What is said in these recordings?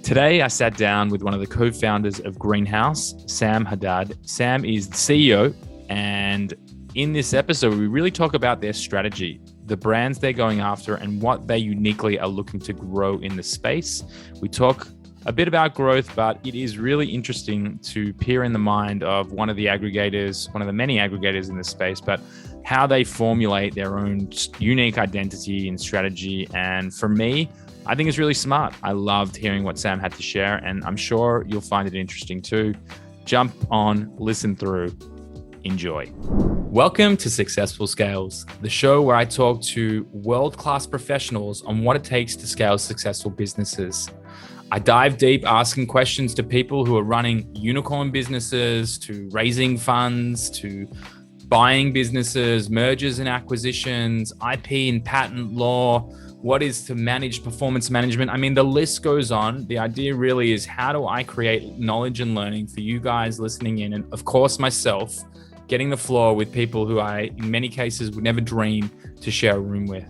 Today, I sat down with one of the co-founders of Greenhaus, Sam Haddad. Sam is the CEO, and in this episode, we really talk about their strategy, the brands they're going after, and what they uniquely are looking to grow in the space. We talk a bit about growth, but it is really interesting to peer in the mind of one of the aggregators, one of the many aggregators in this space, but how they formulate their own unique identity and strategy. And for me, I think it's really smart. I loved hearing what Sam had to share, and I'm sure you'll find it interesting too. Jump on, listen through, enjoy. Welcome to Successful Scales, the show where I talk to world-class professionals on what it takes to scale successful businesses. I dive deep asking questions to people who are running unicorn businesses, to raising funds, to buying businesses, mergers and acquisitions, IP and patent law, what is to manage performance management. I mean, the list goes on. The idea really is, how do I create knowledge and learning for you guys listening in? And of course, myself, getting the floor with people who I, in many cases, would never dream to share a room with.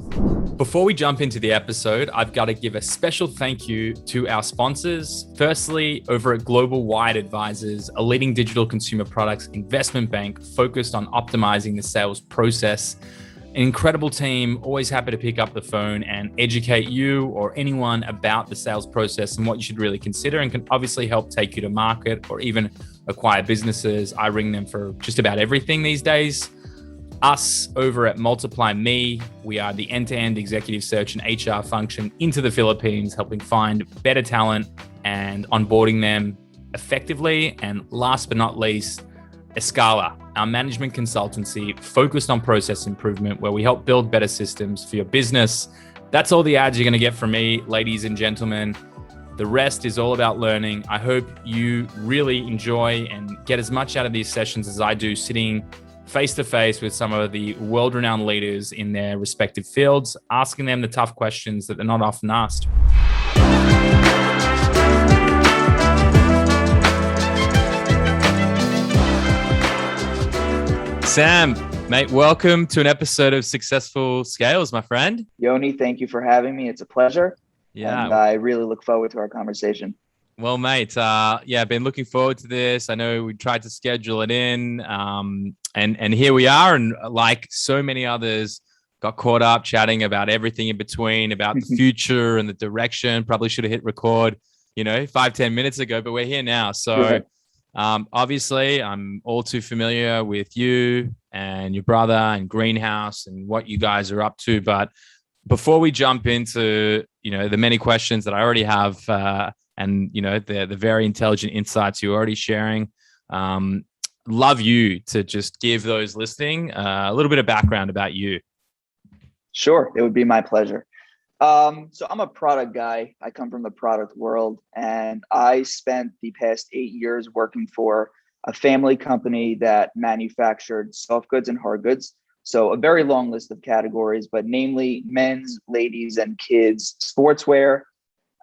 Before we jump into the episode, I've got to give a special thank you to our sponsors. Firstly, over at Global Wide Advisors, a leading digital consumer products investment bank focused on optimizing the sales process. An incredible team, always happy to pick up the phone and educate you or anyone about the sales process and what you should really consider, and can obviously help take you to market or even acquire businesses. I ring them for just about everything these days. Us over at Multiply Me, we are the end-to-end executive search and HR function into the Philippines, helping find better talent and onboarding them effectively. And last but not least, Escala, our management consultancy focused on process improvement, where we help build better systems for your business. That's all the ads you're going to get from me, ladies and gentlemen. The rest is all about learning. I hope you really enjoy and get as much out of these sessions as I do, sitting face to face with some of the world-renowned leaders in their respective fields, asking them the tough questions that they're not often asked. Sam, mate, welcome to an episode of Successful Scales, my friend. Yoni, thank you for having me. It's a pleasure. Yeah. And I really look forward to our conversation. Well, mate, I've been looking forward to this. I know we tried to schedule it in, and here we are. And like so many others, got caught up chatting about everything in between, about the future and the direction. Probably should have hit record, 5-10 minutes ago, but we're here now. So obviously, I'm all too familiar with you and your brother and Greenhaus and what you guys are up to. But before we jump into, the many questions that I already have, and the very intelligent insights you're already sharing, love you to just give those listening a little bit of background about you. Sure, it would be my pleasure. So I'm a product guy. I come from the product world, and I spent the past 8 years working for a family company that manufactured soft goods and hard goods. So a very long list of categories, but namely men's, ladies, and kids sportswear,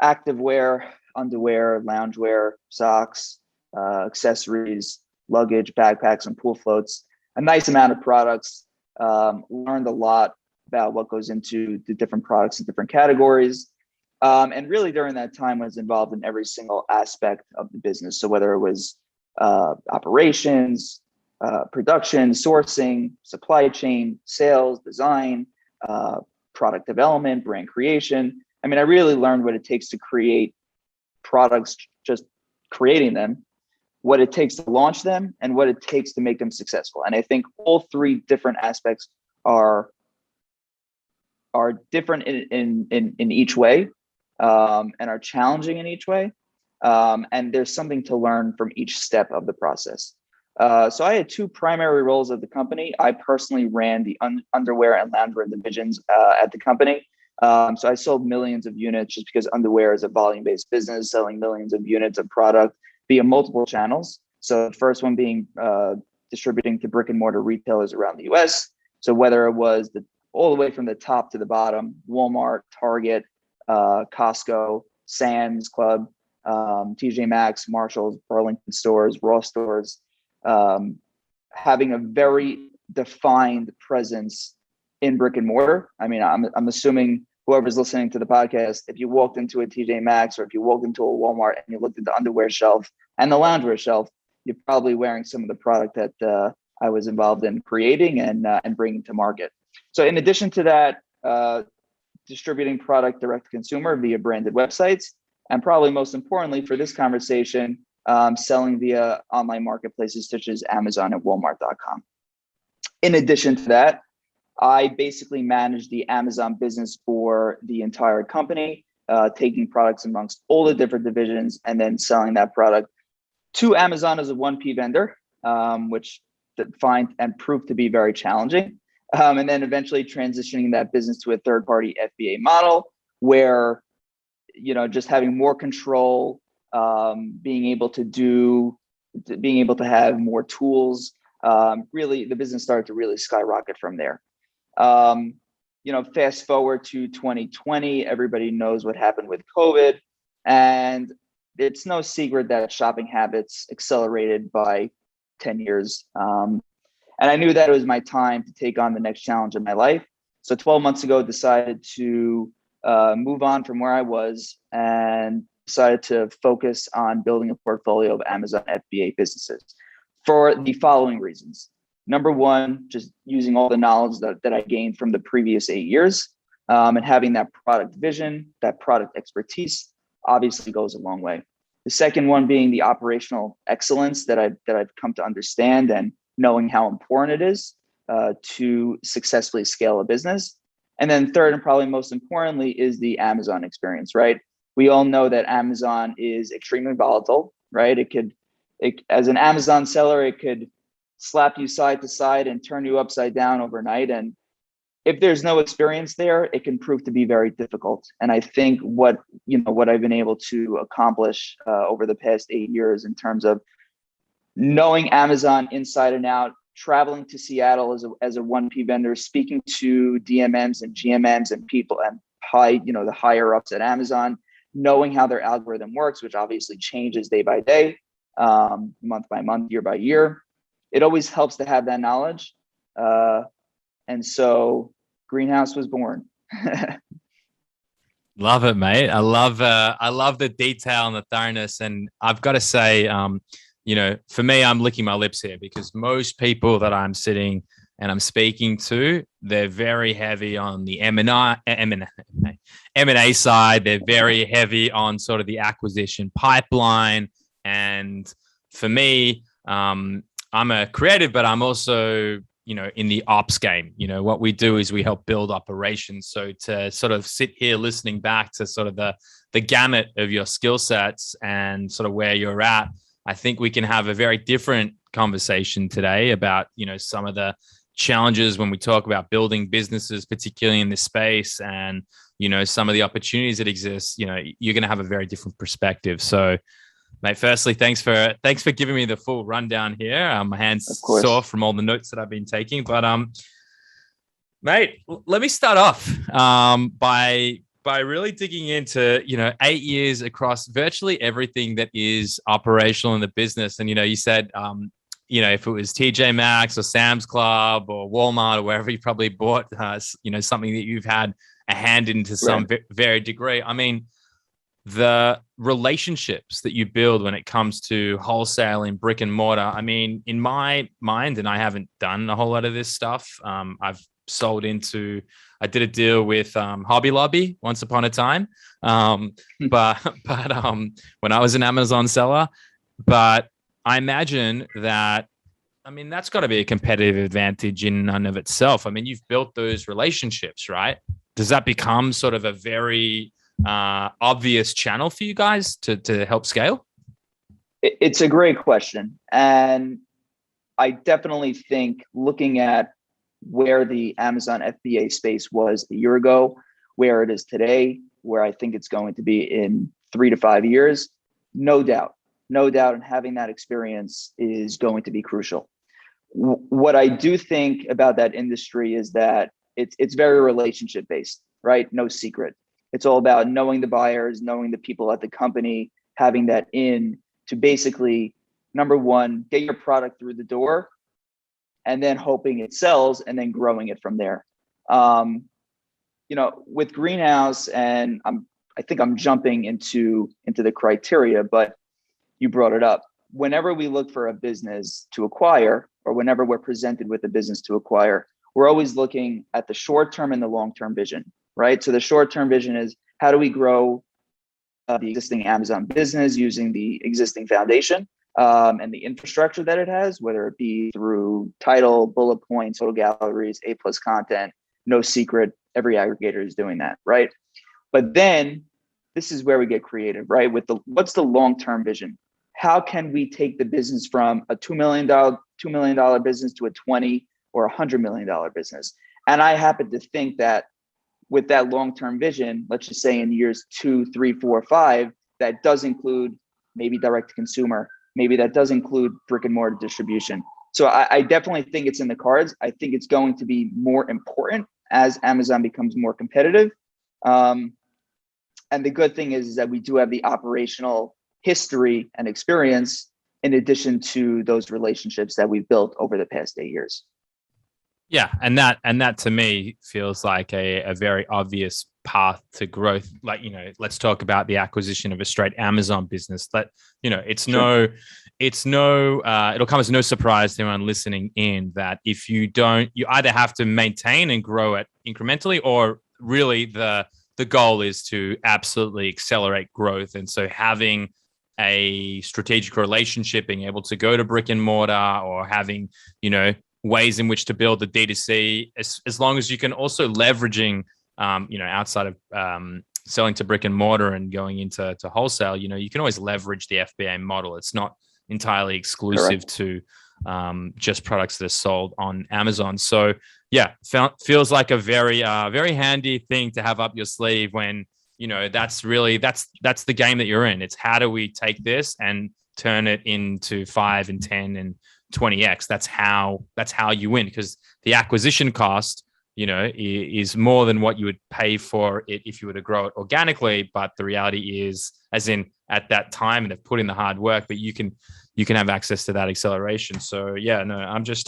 activewear, underwear, loungewear, socks, accessories, luggage, backpacks, and pool floats. A nice amount of products. Learned a lot about what goes into the different products and different categories. And really during that time was involved in every single aspect of the business. So whether it was operations, production, sourcing, supply chain, sales, design, product development, brand creation. I mean, I really learned what it takes to create products, just creating them, what it takes to launch them, and what it takes to make them successful. And I think all three different aspects are different in each way, and are challenging in each way. And there's something to learn from each step of the process. So I had two primary roles at the company. I personally ran the underwear and loungewear divisions at the company. So I sold millions of units, just because underwear is a volume-based business, selling millions of units of product via multiple channels. So the first one being distributing to brick and mortar retailers around the US. So whether it was all the way from the top to the bottom, Walmart, Target, Costco, Sam's Club, TJ Maxx, Marshalls, Burlington stores, Ross stores, having a very defined presence in brick and mortar. I mean, I'm assuming whoever's listening to the podcast, if you walked into a TJ Maxx or if you walked into a Walmart and you looked at the underwear shelf and the loungewear shelf, you're probably wearing some of the product that I was involved in creating and bringing to market. So in addition to that, distributing product direct to consumer via branded websites, and probably most importantly for this conversation, selling via online marketplaces such as Amazon and Walmart.com. In addition to that, I basically manage the Amazon business for the entire company, taking products amongst all the different divisions and then selling that product to Amazon as a 1P vendor, which find and proved to be very challenging. And then eventually transitioning that business to a third-party FBA model where, just having more control, being able to have more tools, really the business started to really skyrocket from there. Fast forward to 2020, everybody knows what happened with COVID, and it's no secret that shopping habits accelerated by 10 years. And I knew that it was my time to take on the next challenge in my life. So 12 months ago, decided to move on from where I was and decided to focus on building a portfolio of Amazon FBA businesses for the following reasons. Number one, just using all the knowledge that I gained from the previous 8 years, and having that product vision, that product expertise obviously goes a long way. The second one being the operational excellence that I've come to understand and knowing how important it is to successfully scale a business. And then third, and probably most importantly, is the Amazon experience, right? We all know that Amazon is extremely volatile, right? As an Amazon seller, it could slap you side to side and turn you upside down overnight. And if there's no experience there, it can prove to be very difficult. And I think what I've been able to accomplish over the past 8 years in terms of knowing Amazon inside and out, traveling to Seattle as a 1P vendor, speaking to DMMs and GMMs and people and the higher ups at Amazon, knowing how their algorithm works, which obviously changes day by day, month by month, year by year. It always helps to have that knowledge. And so Greenhaus was born. Love it, mate. I love the detail and the thoroughness. And I've got to say, for me, I'm licking my lips here because most people that I'm sitting and I'm speaking to, they're very heavy on the M&A side. They're very heavy on sort of the acquisition pipeline. And for me, I'm a creative, but I'm also, in the ops game. What we do is we help build operations. So to sort of sit here listening back to sort of the gamut of your skill sets and sort of where you're at, I think we can have a very different conversation today about, some of the challenges when we talk about building businesses, particularly in this space, and, some of the opportunities that exist. You're going to have a very different perspective. So, mate, firstly, thanks for giving me the full rundown here. My hands sore from all the notes that I've been taking. But, mate, let me start off by really digging into, 8 years across virtually everything that is operational in the business. And, you said, if it was TJ Maxx or Sam's Club or Walmart or wherever you probably bought, something that you've had a hand into some varied degree. I mean, the relationships that you build when it comes to wholesale in brick and mortar. I mean, in my mind, and I haven't done a whole lot of this stuff. I've sold into, I did a deal with Hobby Lobby once upon a time. But when I was an Amazon seller, but I imagine that, that's got to be a competitive advantage in and of itself. You've built those relationships, right? Does that become sort of a very obvious channel for you guys to help scale? It's a great question. And I definitely think looking at where the Amazon FBA space was a year ago, where it is today, where I think it's going to be in 3 to 5 years, no doubt. And having that experience is going to be crucial. What I do think about that industry is that it's very relationship based, right? No secret. It's all about knowing the buyers, knowing the people at the company, having that in to basically, number one, get your product through the door, and then hoping it sells and then growing it from there. with Greenhaus, and I think I'm jumping into the criteria, but you brought it up. Whenever we look for a business to acquire, or whenever we're presented with a business to acquire, we're always looking at the short-term and the long-term vision, right? So the short-term vision is, how do we grow the existing Amazon business using the existing foundation and the infrastructure that it has, whether it be through title, bullet points, total galleries, A+ content, no secret, every aggregator is doing that, right? But then this is where we get creative, right? What's the long-term vision? How can we take the business from a $2 million business to a 20 or $100 million business? And I happen to think that with that long-term vision, let's just say in years 2, 3, 4, 5, that does include maybe direct to consumer, maybe that does include brick and mortar distribution. So I definitely think it's in the cards. I think it's going to be more important as Amazon becomes more competitive. And the good thing is that we do have the operational history and experience in addition to those relationships that we've built over the past 8 years. Yeah, and that to me feels like a very obvious path to growth. Like, let's talk about the acquisition of a straight Amazon business. It'll come as no surprise to anyone listening in that if you don't, you either have to maintain and grow it incrementally, or really the goal is to absolutely accelerate growth. And so having a strategic relationship, being able to go to brick and mortar, or having, ways in which to build the D2C, as long as you can also leveraging, outside of selling to brick and mortar and going into wholesale, you can always leverage the FBA model. It's not entirely exclusive to just products that are sold on Amazon. So yeah, feels like a very, very handy thing to have up your sleeve when, that's the game that you're in. It's how do we take this and turn it into 5 and 10 and 20x. That's how you win, because the acquisition cost, is more than what you would pay for it if you were to grow it organically. But the reality is, as in at that time, and they've put in the hard work, but you can have access to that acceleration. So yeah, no, I'm just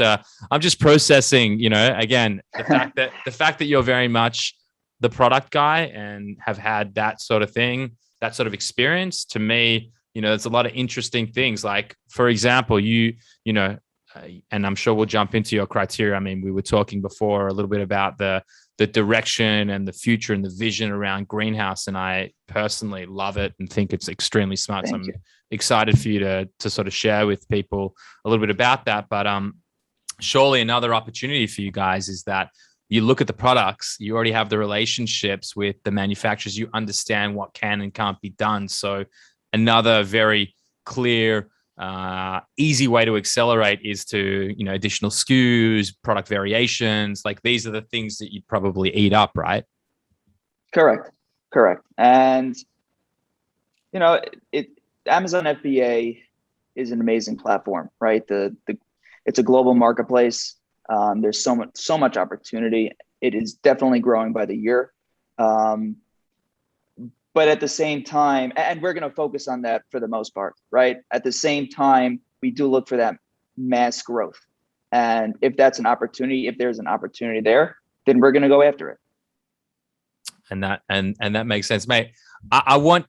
processing, again, the fact that you're very much the product guy and have had that sort of thing, that sort of experience. To me, there's a lot of interesting things. Like, for example, and I'm sure we'll jump into your criteria. I mean, we were talking before a little bit about the direction and the future and the vision around Greenhaus, and I personally love it and think it's extremely smart. So I'm excited for you to sort of share with people a little bit about that. But surely another opportunity for you guys is that you look at the products, you already have the relationships with the manufacturers, you understand what can and can't be done. So another very clear, easy way to accelerate is to, additional SKUs, product variations. Like, these are the things that you'd probably eat up, right? Correct. And, Amazon FBA is an amazing platform, right? It's a global marketplace. There's so much opportunity. It is definitely growing by the year. But at the same time, and we're going to focus on that for the most part, right? At the same time, we do look for that mass growth. And if there's an opportunity there, then we're going to go after it. And that makes sense, mate. I'm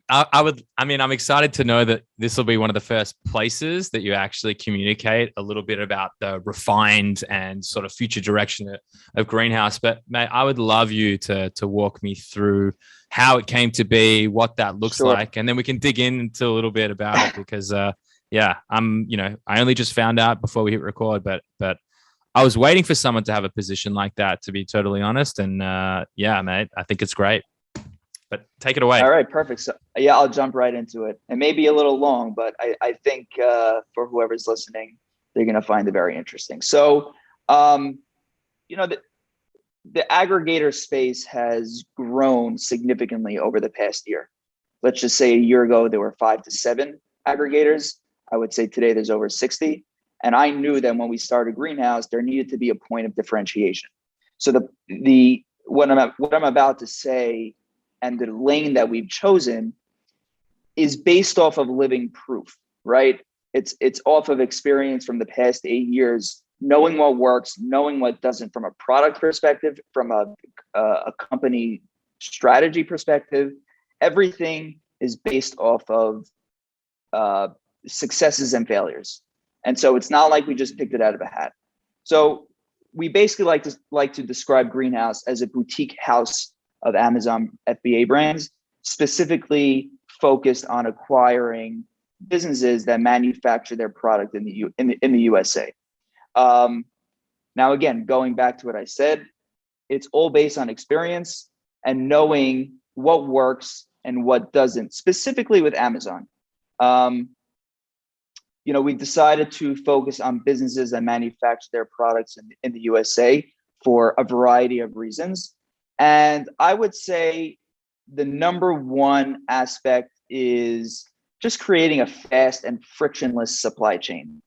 excited to know that this will be one of the first places that you actually communicate a little bit about the refined and sort of future direction of Greenhaus. But mate, I would love you to walk me through how it came to be, what that looks like, and then we can dig into a little bit about it, because I only just found out before we hit record, but I was waiting for someone to have a position like that, to be totally honest. And mate, I think it's great. But take it away. All right, perfect. So yeah, I'll jump right into it. It may be a little long, but I think for whoever's listening, they're going to find it very interesting. So, the aggregator space has grown significantly over the past year. Let's just say a year ago, there were 5 to 7 aggregators. I would say today there's over 60. And I knew that when we started Greenhaus, there needed to be a point of differentiation. So what I'm about to say and the lane that we've chosen is based off of living proof, right? It's off of experience from the past 8 years, knowing what works, knowing what doesn't from a product perspective, from a company strategy perspective. Everything is based off of successes and failures. And so it's not like we just picked it out of a hat. So we basically like to describe Greenhaus as a boutique house of Amazon FBA brands, specifically focused on acquiring businesses that manufacture their product in the USA. Now, again, going back to what I said, it's all based on experience and knowing what works and what doesn't, specifically with Amazon. We decided to focus on businesses that manufacture their products in the USA for a variety of reasons. And I would say the number one aspect is just creating a fast and frictionless supply chain.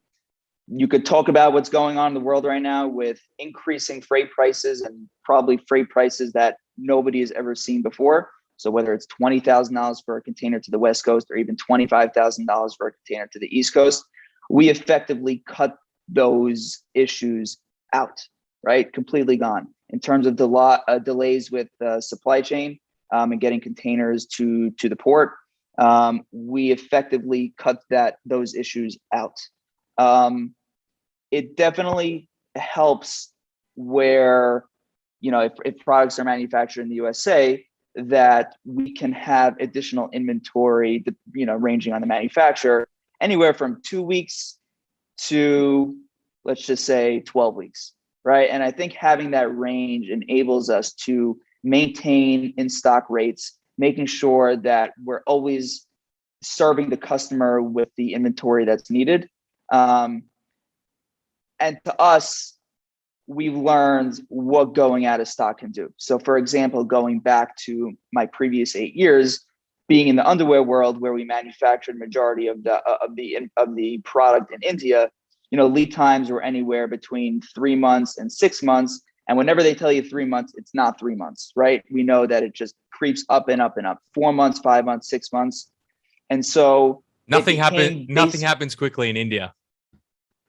You could talk about what's going on in the world right now with increasing freight prices, and probably freight prices that nobody has ever seen before. So whether it's $20,000 for a container to the West Coast, or even $25,000 for a container to the East Coast, we effectively cut those issues out, right? Completely gone. In terms of delays with the supply chain and getting containers to the port, we effectively cut those issues out. It definitely helps where, if products are manufactured in the USA, that we can have additional inventory, ranging on the manufacturer, anywhere from 2 weeks to, let's just say, 12 weeks, right? And I think having that range enables us to maintain in-stock rates, making sure that we're always serving the customer with the inventory that's needed. And to us, we've learned what going out of stock can do. So for example, going back to my previous 8 years, being in the underwear world where we manufactured majority of the product in India, lead times were anywhere between 3 months and 6 months. And whenever they tell you 3 months, it's not 3 months, right? We know that it just creeps up and up and up. 4 months, 5 months, 6 months. And so nothing happens quickly in India.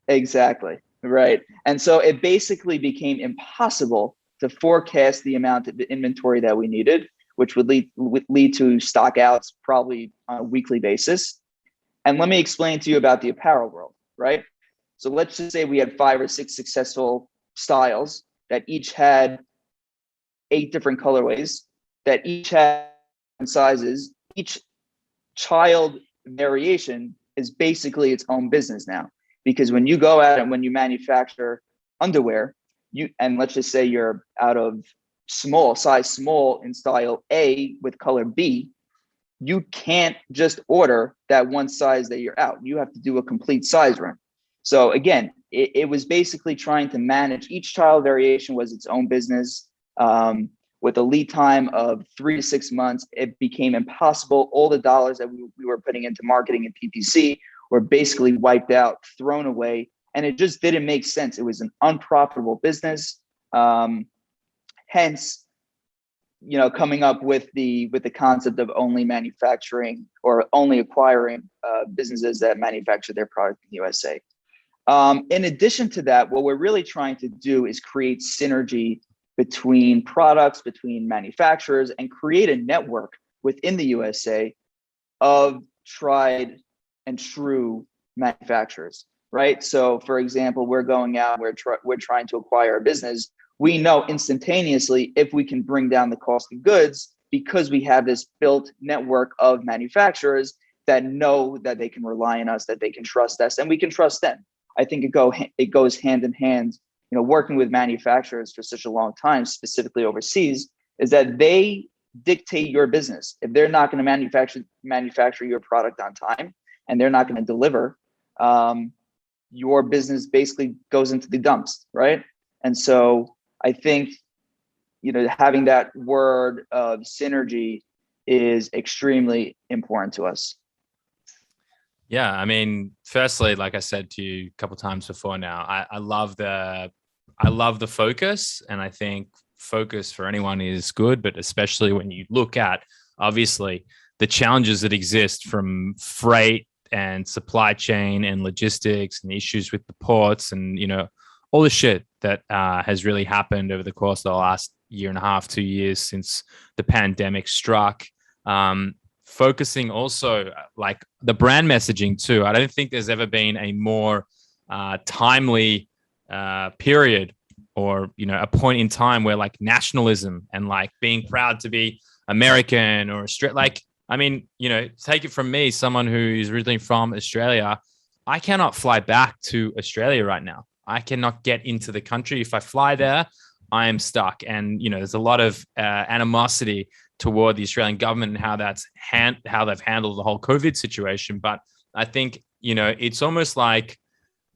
Exactly. Right. And so it basically became impossible to forecast the amount of inventory that we needed, which would lead to stock outs probably on a weekly basis. And let me explain to you about the apparel world, right? So let's just say we had 5 or 6 successful styles that each had 8 different colorways, that each had different sizes. Each child variation is basically its own business now. Because when you go out and when you manufacture underwear, and let's just say you're out of size small in style A with color B, you can't just order that one size that you're out. You have to do a complete size run. So again, it was basically trying to manage. Each child variation was its own business. With a lead time of 3 to 6 months, it became impossible. All the dollars that we were putting into marketing and PPC were basically wiped out, thrown away, and it just didn't make sense. It was an unprofitable business. Hence, coming up with the concept of only manufacturing or only acquiring businesses that manufacture their product in the USA. In addition to that, what we're really trying to do is create synergy between products, between manufacturers, and create a network within the USA of tried and true manufacturers, right? So for example, we're going out, we're trying to acquire a business. We know instantaneously if we can bring down the cost of goods because we have this built network of manufacturers that know that they can rely on us, that they can trust us, and we can trust them. I think it goes hand in hand. Working with manufacturers for such a long time, specifically overseas, is that they dictate your business. If they're not going to manufacture your product on time, and they're not going to deliver, your business basically goes into the dumps, right? And so I think, having that word of synergy is extremely important to us. Yeah, I mean, firstly, like I said to you a couple of times before now, I love the focus, and I think focus for anyone is good, but especially when you look at, obviously, the challenges that exist from freight and supply chain and logistics and issues with the ports and, all the shit that has really happened over the course of the last year and a half, 2 years since the pandemic struck. Focusing also like the brand messaging too. I don't think there's ever been a more timely period or, you know, a point in time where like nationalism and like being proud to be American or like, I mean, you know, take it from me, someone who is originally from Australia. I cannot fly back to Australia right now. I cannot get into the country. If I fly there, I am stuck. And, you know, there's a lot of animosity toward the Australian government and how how they've handled the whole COVID situation. But I think, you know, it's almost like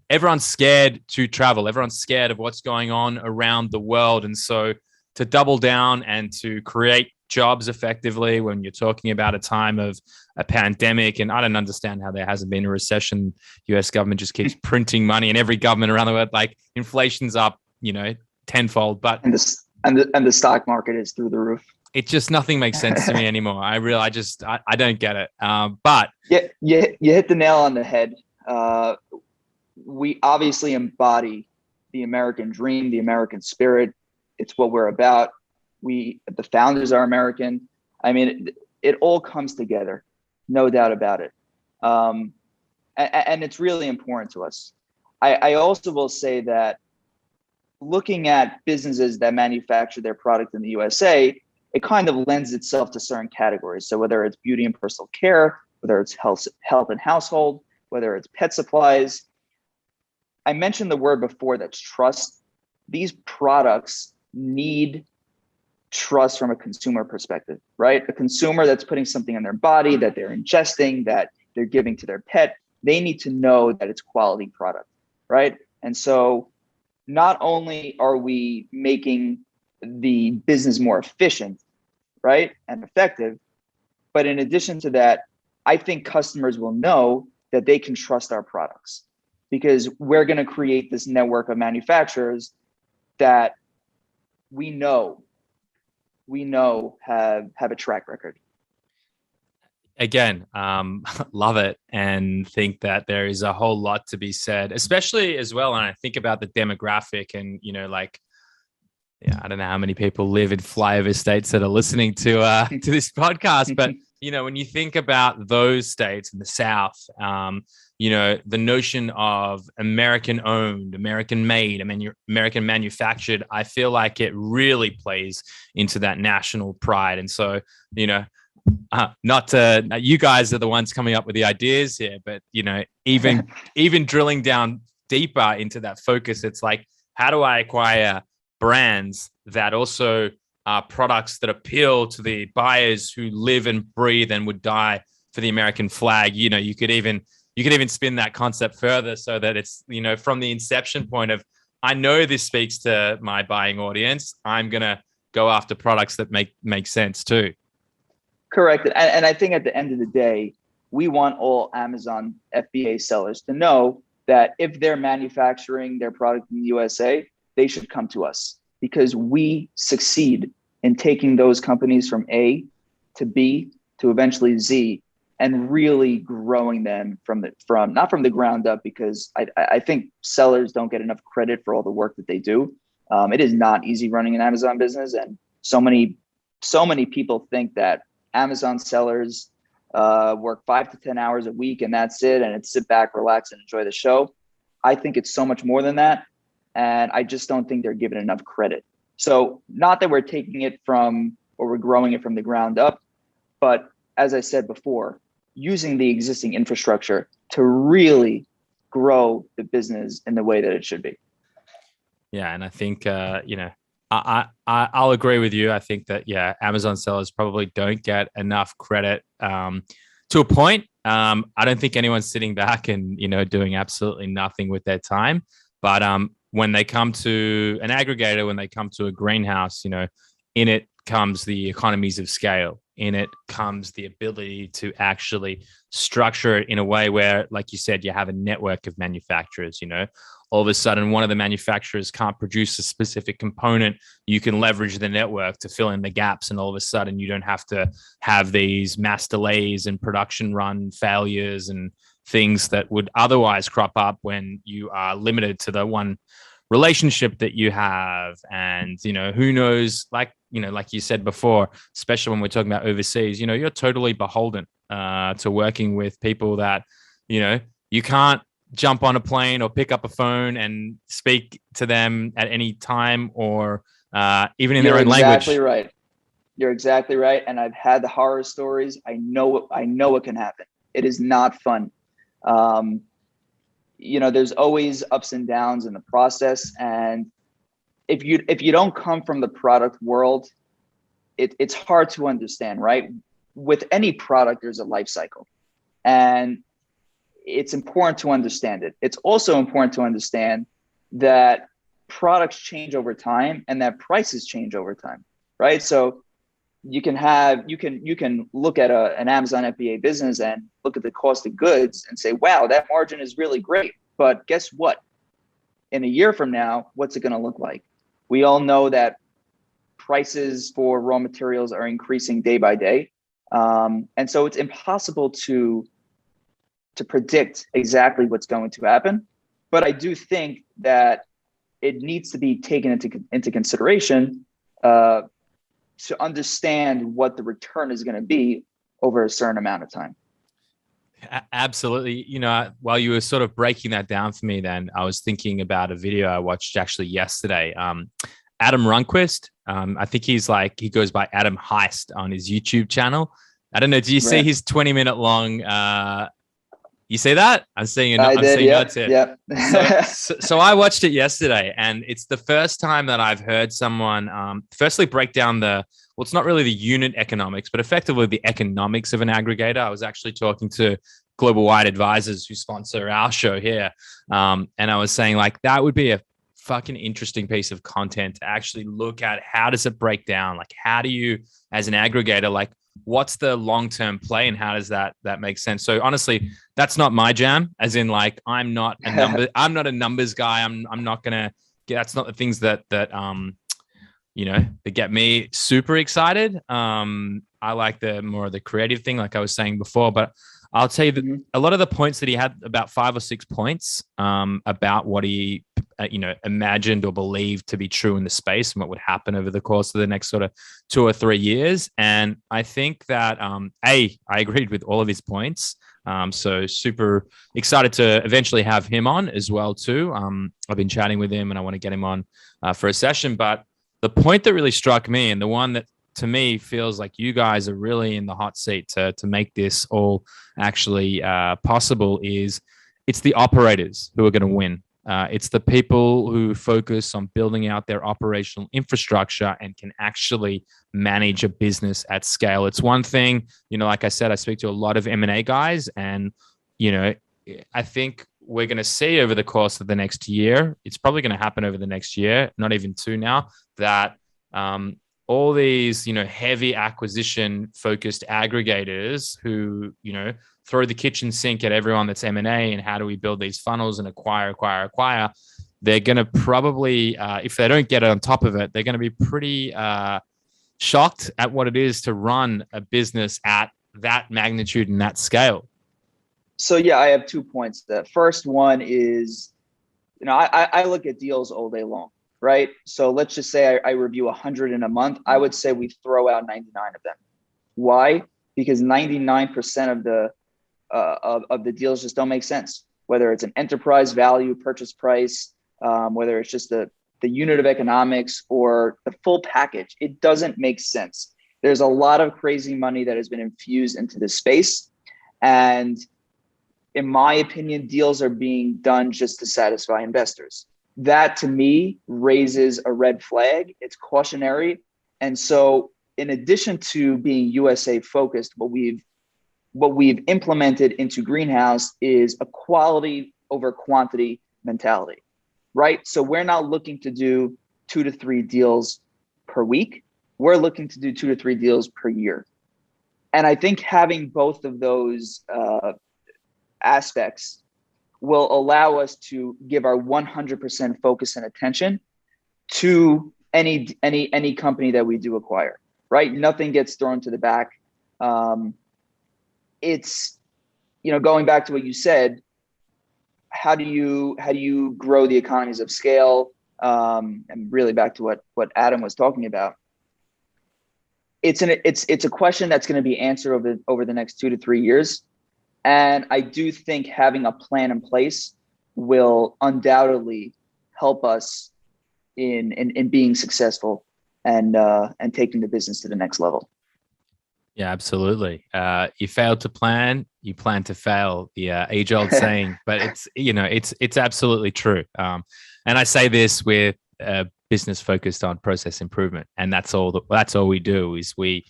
everyone's scared to travel. Everyone's scared of what's going on around the world. And so to double down and to create jobs effectively when you're talking about a time of a pandemic, and I don't understand how there hasn't been a recession. US government just keeps printing money, and every government around the world, like inflation's up, you know, tenfold. But and the stock market is through the roof. It just nothing makes sense to me anymore. I don't get it. But yeah, you hit the nail on the head. We obviously embody the American dream, the American spirit. It's what we're about. The founders are American. I mean, it all comes together, no doubt about it. And it's really important to us. I also will say that looking at businesses that manufacture their product in the USA, it kind of lends itself to certain categories. So whether it's beauty and personal care, whether it's health and household, whether it's pet supplies. I mentioned the word before, that's trust. These products need trust from a consumer perspective, right? A consumer that's putting something in their body, that they're ingesting, that they're giving to their pet, they need to know that it's quality product, right? And so not only are we making the business more efficient, right, and effective, but in addition to that, I think customers will know that they can trust our products because we're going to create this network of manufacturers that we know have a track record. Again, love it and think that there is a whole lot to be said, especially as well. And I think about the demographic and, you know, like, yeah, I don't know how many people live in flyover states that are listening to this podcast, but you know, when you think about those states in the South, you know, the notion of American owned, American made, American manufactured, I feel like it really plays into that national pride. And so, you know, you guys are the ones coming up with the ideas here, but you know, even drilling down deeper into that focus, it's like, how do I acquire brands that also are products that appeal to the buyers who live and breathe and would die for the American flag? You know, you could even spin that concept further so that it's, you know, from the inception point of, I know this speaks to my buying audience, I'm going to go after products that make sense too. Correct. And I think at the end of the day, we want all Amazon FBA sellers to know that if they're manufacturing their product in the USA, they should come to us because we succeed in taking those companies from A to B to eventually Z and really growing them not from the ground up, because I think sellers don't get enough credit for all the work that they do. It is not easy running an Amazon business. And so many people think that Amazon sellers work 5 to 10 hours a week and that's it. And it's sit back, relax, and enjoy the show. I think it's so much more than that. And I just don't think they're given enough credit. So not that we're taking it from, or we're growing it from the ground up, but as I said before, using the existing infrastructure to really grow the business in the way that it should be. Yeah. And I think, you know, I'll agree with you. I think that, yeah, Amazon sellers probably don't get enough credit to a point. I don't think anyone's sitting back and, you know, doing absolutely nothing with their time. But when they come to an aggregator, when they come to a greenhouse, you know, in it comes the economies of scale. In it comes the ability to actually structure it in a way where, like you said, you have a network of manufacturers. You know, all of a sudden, one of the manufacturers can't produce a specific component. You can leverage the network to fill in the gaps. And all of a sudden, you don't have to have these mass delays and production run failures and things that would otherwise crop up when you are limited to the one relationship that you have, and who knows, like you said before, especially when we're talking about overseas, you're totally beholden to working with people that you can't jump on a plane or pick up a phone and speak to them at any time, or even in their own language. You're exactly right. And I've had the horror stories. I know it can happen. It is not fun. There's always ups and downs in the process. And if you don't come from the product world, it's hard to understand, right? With any product, there's a life cycle, and it's important to understand it. It's also important to understand that products change over time and that prices change over time, right? So you can look at an Amazon FBA business and look at the cost of goods and say, wow, that margin is really great. But guess what? In a year from now, what's it going to look like? We all know that prices for raw materials are increasing day by day. And so it's impossible to predict exactly what's going to happen. But I do think that it needs to be taken into consideration to understand what the return is going to be over a certain amount of time. Absolutely. While you were sort of breaking that down for me, then I was thinking about a video I watched actually yesterday. Adam Runquist, I think he goes by Adam Heist on his YouTube channel. I don't know. Do you see his 20-minute long? You see that? I'm seeing notes here. Yep. So I watched it yesterday, and it's the first time that I've heard someone firstly break down it's not really the unit economics, but effectively the economics of an aggregator. I was actually talking to Global Wide Advisors, who sponsor our show here. And I was saying, like, that would be a fucking interesting piece of content to actually look at. How does it break down? Like, how do you, as an aggregator, like, what's the long-term play, and how does that make sense? So honestly, that's not my jam, as in, like, I'm not a numbers guy. I'm not going to get, that's not the things that get me super excited. I like the more of the creative thing, like I was saying before, but I'll tell you that a lot of the points that he had, about 5 or 6 points about what he imagined or believed to be true in the space and what would happen over the course of the next sort of 2 or 3 years. And I think that I agreed with all of his points. So super excited to eventually have him on as well too. I've been chatting with him and I want to get him on for a session. But the point that really struck me, and the one that to me feels like you guys are really in the hot seat to make this all actually possible, is it's the operators who are going to win. It's the people who focus on building out their operational infrastructure and can actually manage a business at scale. It's one thing, like I said, I speak to a lot of M&A guys, and, I think we're going to see over the course of the next year, it's probably going to happen over the next year, not even 2 now, that all these, heavy acquisition focused aggregators who, throw the kitchen sink at everyone that's M&A and how do we build these funnels and acquire. They're going to probably, if they don't get on top of it, they're going to be pretty shocked at what it is to run a business at that magnitude and that scale. So yeah, I have 2 points. The first one is, I look at deals all day long, right? So let's just say I review 100 in a month. I would say we throw out 99 of them. Why? Because 99% of the deals just don't make sense. Whether it's an enterprise value, purchase price, whether it's just the unit of economics or the full package, it doesn't make sense. There's a lot of crazy money that has been infused into this space. And in my opinion, deals are being done just to satisfy investors. That to me raises a red flag. It's cautionary. And so in addition to being USA focused, what we've implemented into Greenhaus is a quality over quantity mentality, right? So we're not looking to do 2 to 3 deals per week. We're looking to do 2 to 3 deals per year. And I think having both of those aspects will allow us to give our 100% focus and attention to any company that we do acquire, right? Nothing gets thrown to the back. It's, going back to what you said, how do you grow the economies of scale? And really back to what Adam was talking about. It's a question that's going to be answered over the next 2 to 3 years. And I do think having a plan in place will undoubtedly help us in being successful and taking the business to the next level. Yeah, absolutely. You failed to plan, you plan to fail. The age-old saying, but it's absolutely true. And I say this with business focused on process improvement, and that's all we do is we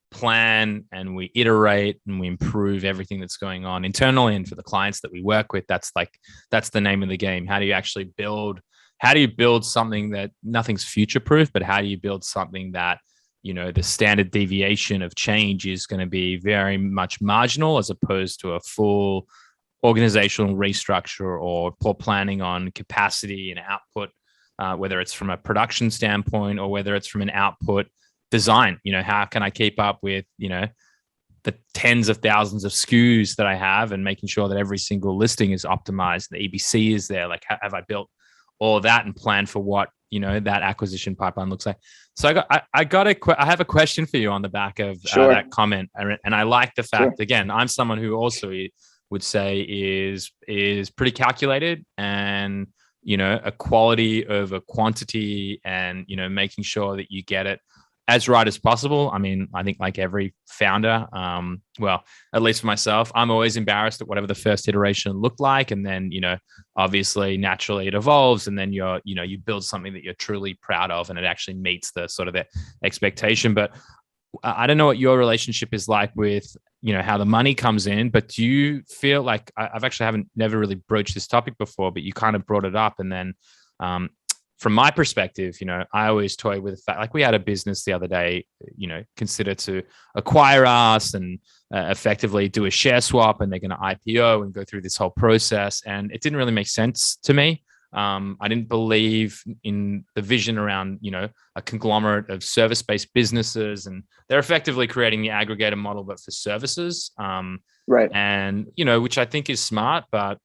plan and we iterate and we improve everything that's going on internally and for the clients that we work with. That's the name of the game. How do you build something that nothing's future proof, but how do you build something that the standard deviation of change is going to be very much marginal as opposed to a full organizational restructure or poor planning on capacity and output, whether it's from a production standpoint or whether it's from an output design. How can I keep up with, the tens of thousands of SKUs that I have and making sure that every single listing is optimized, the ABC is there. Like, have I built all of that and planned for what, that acquisition pipeline looks like? So I have a question for you on the back of that comment. And I like the fact, again, I'm someone who also would say is pretty calculated and, a quality over quantity and, making sure that you get it as right as possible. I mean, I think like every founder, well, at least for myself, I'm always embarrassed at whatever the first iteration looked like. And then, obviously naturally it evolves and then you build something that you're truly proud of and it actually meets the sort of the expectation. But I don't know what your relationship is like with, how the money comes in, but do you feel like I've actually never really broached this topic before, but you kind of brought it up. And then, from my perspective, I always toy with the fact, like we had a business the other day, consider to acquire us and effectively do a share swap, and they're going to IPO and go through this whole process. And it didn't really make sense to me. I didn't believe in the vision around, a conglomerate of service-based businesses, and they're effectively creating the aggregator model, but for services. Right. And, which I think is smart, but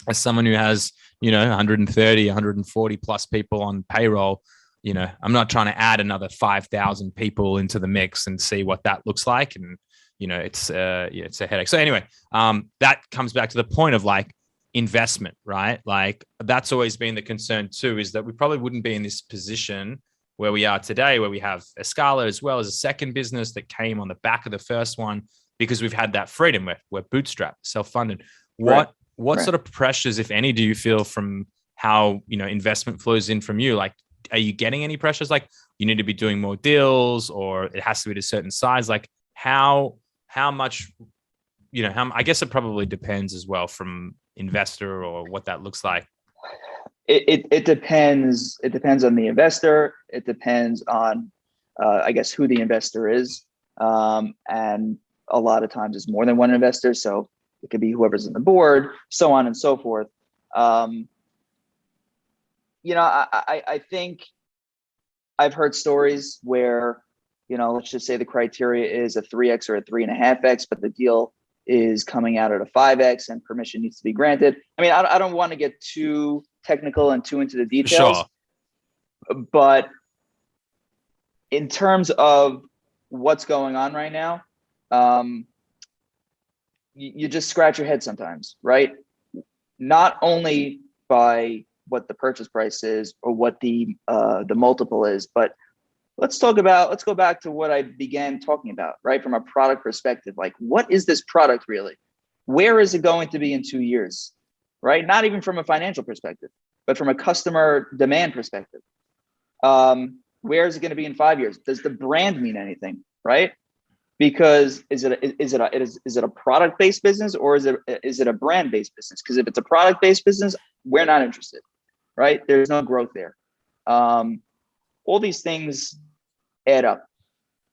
as someone who has, 130, 140 plus people on payroll, I'm not trying to add another 5,000 people into the mix and see what that looks like. And, it's a headache. So anyway, that comes back to the point of like investment, right? Like that's always been the concern too, is that we probably wouldn't be in this position where we are today, where we have a Scala as well as a second business that came on the back of the first one, because we've had that freedom. We're bootstrapped, self-funded. What sort of pressures, if any, do you feel from how, investment flows in from you? Like, are you getting any pressures? Like you need to be doing more deals or it has to be at a certain size? Like how much, I guess it probably depends as well from investor or what that looks like. It depends. It depends on the investor. It depends on, I guess, who the investor is. And a lot of times it's more than one investor. So it could be whoever's on the board, so on and so forth. I think I've heard stories where, let's just say the criteria is a 3x or a 3.5x, but the deal is coming out at a 5x and permission needs to be granted. I mean, I don't want to get too technical and too into the details, but in terms of what's going on right now, you just scratch your head sometimes, right? Not only by what the purchase price is or what the multiple is, but let's go back to what I began talking about, right? From a product perspective, like what is this product really? Where is it going to be in 2 years, right? Not even from a financial perspective, but from a customer demand perspective. Where is it going to be in 5 years? Does the brand mean anything, right? Because is it a product-based business or is it a brand-based business? Because if it's a product-based business, we're not interested, right? There's no growth there. All these things add up,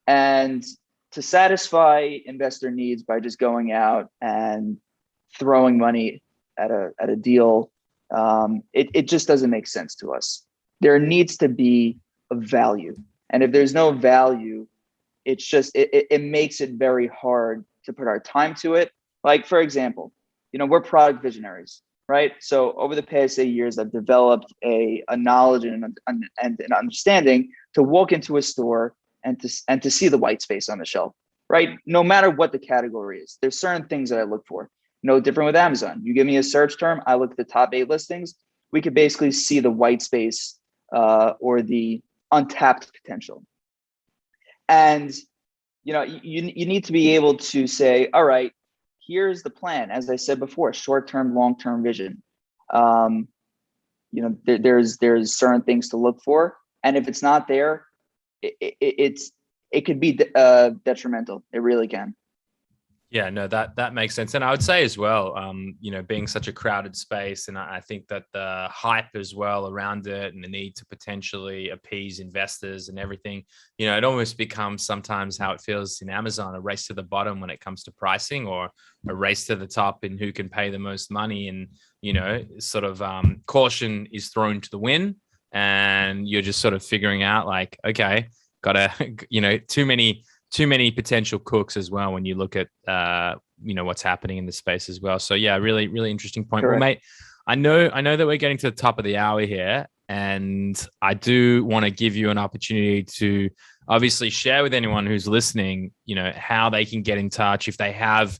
and to satisfy investor needs by just going out and throwing money at a deal, it just doesn't make sense to us. There needs to be a value, and if there's no value, it's just it makes it very hard to put our time to it. Like, for example, we're product visionaries. right? So over the past 8 years, I've developed a knowledge and an understanding to walk into a store and to see the white space on the shelf, right? No matter what the category is, there's certain things that I look for. No different with Amazon. You give me a search term, I look at the top 8 listings. We could basically see the white space or the untapped potential. And you need to be able to say, all right, here's the plan. As I said before, short-term, long-term vision. There's certain things to look for, and if it's not there, it could be detrimental. It really can. Yeah, no, that makes sense. And I would say as well, being such a crowded space, and I think that the hype as well around it and the need to potentially appease investors and everything, it almost becomes sometimes how it feels in Amazon, a race to the bottom when it comes to pricing, or a race to the top in who can pay the most money. And, sort of caution is thrown to the wind, and you're just sort of figuring out like, okay, gotta, too many potential cooks as well when you look at what's happening in the space as well. So yeah, really, really interesting point. Correct. Well, mate, I know that we're getting to the top of the hour here, and I do want to give you an opportunity to obviously share with anyone who's listening, how they can get in touch if they have,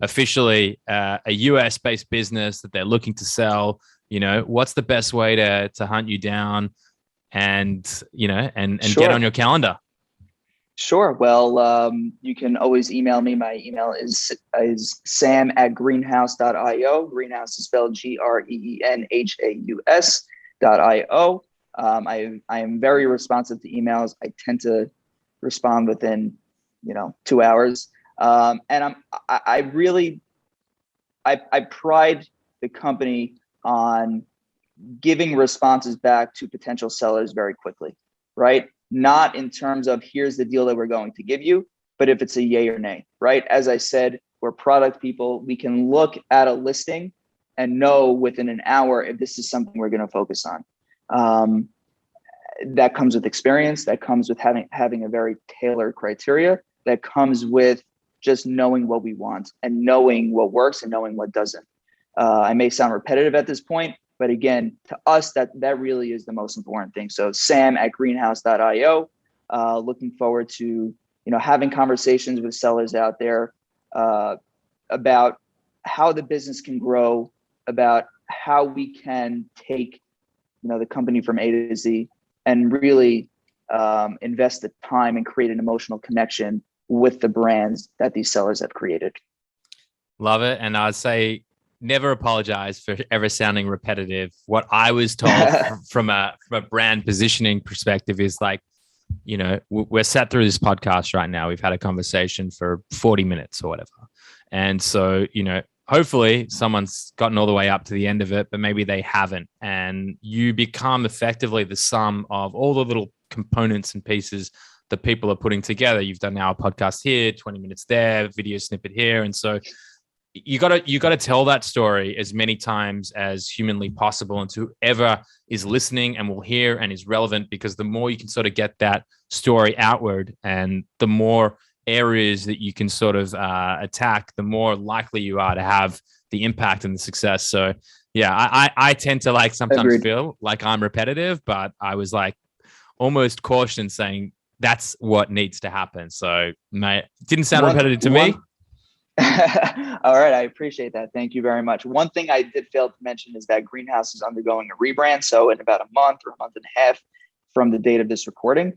officially a US based business that they're looking to sell. What's the best way to hunt you down and Sure. get on your calendar? Sure. Well, you can always email me. My email is sam@greenhaus.io. Greenhaus is spelled greenhaus.io. I am very responsive to emails. I tend to respond within 2 hours. And I pride the company on giving responses back to potential sellers very quickly, right? Not in terms of here's the deal that we're going to give you, but if it's a yay or nay, right? As I said, we're product people. We can look at a listing and know within an hour if this is something we're going to focus on. That comes with experience. That comes with having a very tailored criteria. That comes with just knowing what we want and knowing what works and knowing what doesn't. I may sound repetitive at this point, but again, to us, that really is the most important thing. So sam@greenhaus.io, looking forward to, having conversations with sellers out there about how the business can grow, about how we can take, the company from A to Z and really invest the time and create an emotional connection with the brands that these sellers have created. Love it. And I'd say, never apologize for ever sounding repetitive. What I was told from a brand positioning perspective is like, we're sat through this podcast right now. We've had a conversation for 40 minutes or whatever. And so, hopefully someone's gotten all the way up to the end of it, but maybe they haven't. And you become effectively the sum of all the little components and pieces that people are putting together. You've done now a podcast here, 20 minutes there, video snippet here. And so you got to tell that story as many times as humanly possible, and to whoever is listening and will hear and is relevant, because the more you can sort of get that story outward and the more areas that you can sort of attack, the more likely you are to have the impact and the success. So yeah, I tend to like sometimes Agreed. feel like I'm repetitive, but I was like almost cautioned saying that's what needs to happen. So mate, didn't sound repetitive to me. All right. I appreciate that. Thank you very much. One thing I did fail to mention is that Greenhaus is undergoing a rebrand. So in about a month or a month and a half from the date of this recording,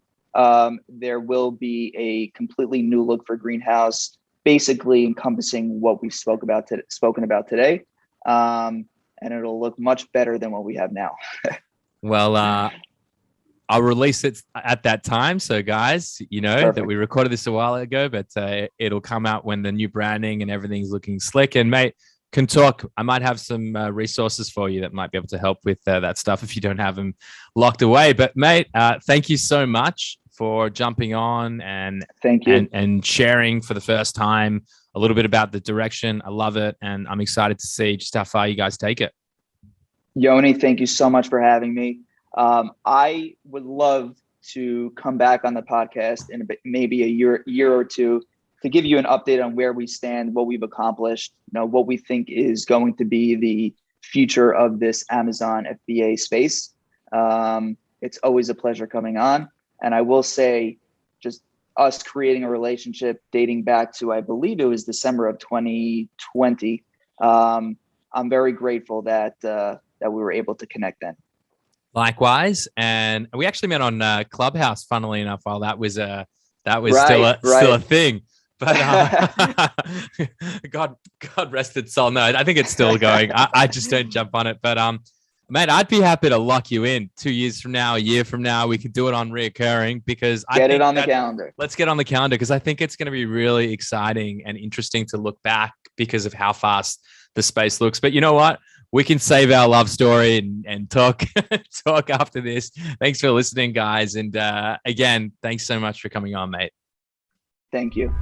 there will be a completely new look for Greenhaus, basically encompassing what we've spoken about today. And it'll look much better than what we have now. Well, I'll release it at that time. So guys, Perfect. That we recorded this a while ago, but it'll come out when the new branding and everything's looking slick. And mate, can talk. I might have some resources for you that might be able to help with that stuff if you don't have them locked away. But mate, thank you so much for jumping on and thank you and sharing for the first time a little bit about the direction. I love it. And I'm excited to see just how far you guys take it. Yoni, thank you so much for having me. I would love to come back on the podcast in maybe a year or two to give you an update on where we stand, what we've accomplished, what we think is going to be future of this Amazon FBA space. It's always a pleasure coming on. And I will say, just us creating a relationship dating back to, I believe it was December of 2020. I'm very grateful that we were able to connect then. Likewise, and we actually met on Clubhouse. Funnily enough, while that was Right, still a thing. But God rest its soul. No, I think it's still going. I just don't jump on it. But mate, I'd be happy to lock you in 2 years from now, a year from now. We could do it on reoccurring because get it on the calendar. Let's get on the calendar because I think it's going to be really exciting and interesting to look back because of how fast the space looks. But you know what? We can save our love story and talk after this. Thanks for listening, guys. And again, thanks so much for coming on, mate. Thank you.